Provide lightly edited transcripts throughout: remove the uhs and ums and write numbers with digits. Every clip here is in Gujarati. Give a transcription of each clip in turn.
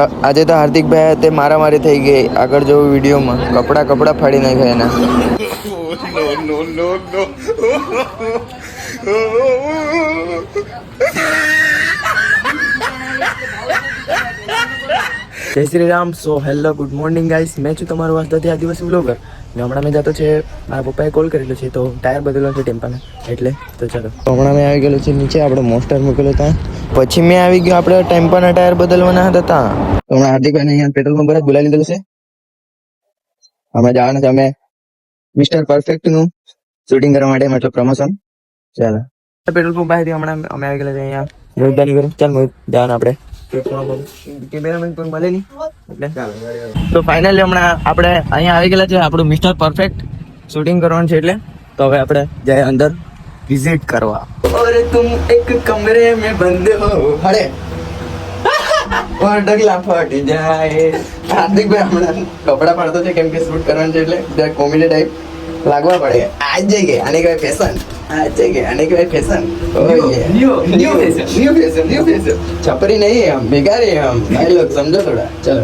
આજે તો હાર્દિકભાઈ તે મારામારી થઈ ગઈ. આગળ જોવું વિડીયોમાં કપડા ફાડી નાખ્યા એના. જય Shri Ram. So hello good morning guys, મેં છું તમારો વાસ્તવથી આદિવાસી બ્લોગર. ને હમણાં મેં જતો છે, મારા પપ્પાએ કોલ કરેલો છે તો ટાયર બદલવાનો છે ટેમ્પાને, એટલે તો ચાલો. હમણાં મેં આવી ગયેલો છે નીચે, આપણે મોસ્ટર મૂકેલો ત્યાં. પછી મેં આવી ગયો, આપણે ટેમ્પાના ટાયર બદલવાના હતા ત્યાં. હમણાં હાર્દિકભાઈને અહીંયા પેટ્રોલ પંપ પર જ બોલાવી લીધેલું છે. અમે જવાના છે, અમે મિસ્ટર પરફેક્ટ નું શૂટિંગ કરવા માટે, મતલબ પ્રમોશન. ચાલો પેટ્રોલ પંપ પાસેથી હમણાં અમે આવી ગયેલા છે અહીંયા મોહિતભાઈની ઘરે. ચાલ મોહિત જવાના આપણે. કેમેરામેન કોઈ મળે નહીં તો ફાઇનલી હમણાં આપણે અહીંયા આવી ગયેલા છે, આપણું મિસ્ટર પરફેક્ટ શૂટિંગ કરવાનું છે, એટલે તો હવે આપણે જાય અંદર વિઝિટ કરવા. અરે તુમ એક કમરે મેં બંધ હો હળે ડગલા ફાટી જાય. હાર્દિકભાઈ હમણાં કપડા પાડતો છે, કેમ કે શૂટ કરવાનું છે, એટલે કોમેડી ટાઈપ લાગવા પડે. આજ જઈ ગઈ આને કહેવાય ફેશન, આજ જઈ ગઈ આને કહેવાય ફેશન. ન્યુ ફેશન છપરી નહીં, આમ ભેગારી, આમ ડાયલોગ સમજો થોડા. ચલો.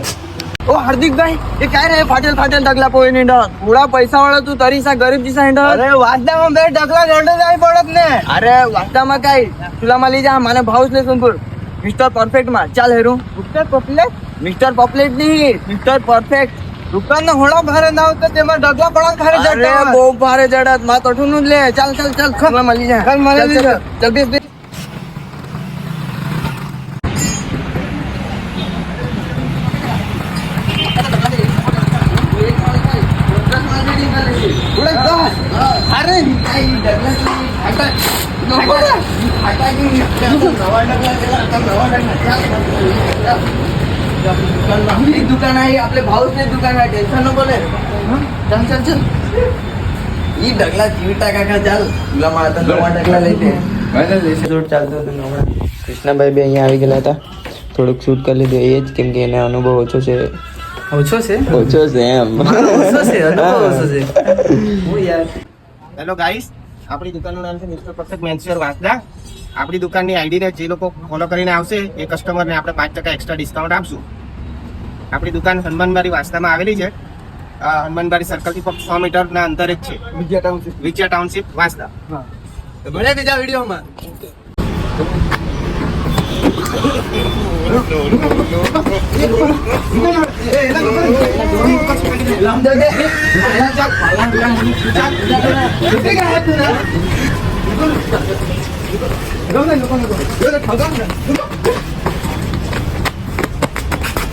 ઓ હાર્દિકભાઈ, એ કાય રે ફાટેલ ડગલા પોઈ ની ડાળ થોડા પૈસા વાળો તું તરી સા ગરીબ જીસા હેન્ડલ. અરે વાસ્તામાં બે ડગલા ગંડો જાય પડત ને. અરે વાસ્તામાં કાઈ ચુલામાં લઈ જા, મને ભાવ ને સંપૂર્ણ મિસ્ટર પરફેક્ટ માં. ચાલ હેરું. મિસ્ટર પોપલેટ નહીં, મિસ્ટર પરફેક્ટ. દુકાન નો હોળો ભારે ના આવતો તેમાં ડગલા પણ ભારે જડે. બહુ ભારે જડત માં તઠું નું લે. ચાલ ખબર મળી જાય. ચાલ બેસ. અરે દુકાન આવી, આપણે ભાવ ની દુકાન આવી, ટેન્શન નો બોલે. ચાલ ઈ ડગલા જીવતા કાકા. ચાલ નવા ડગલા લઈ શૂટ ચાલતો હતો હમણાં. કૃષ્ણભાઈ બે અહીંયા આવી ગયેલા હતા, થોડુંક શૂટ કરી લીધું. એ જ કેમ કે એને અનુભવ ઓછો છે એમ. ઓછો છે હેલો ગાઈસ, આપણી દુકાનનું નામ છે મિસ્ટર પરફેક્ટ મેન્સવેર વાંસદા. આપણી દુકાનની આઈડીને જે લોકો ફોલો કરીને આવશે એ કસ્ટમરને આપણે 5% એક્સ્ટ્રા ડિસ્કાઉન્ટ આપશું. આપણી દુકાન હનુમાનબારી વાંસદામાં આવેલી છે. હનુમાનબારી સર્કલથી ફક્ત 100 મીટરના અંતરે જ છે. વિજયા ટાઉનશીપ વાંસદા. મળે બીજા વિડીયોમાં.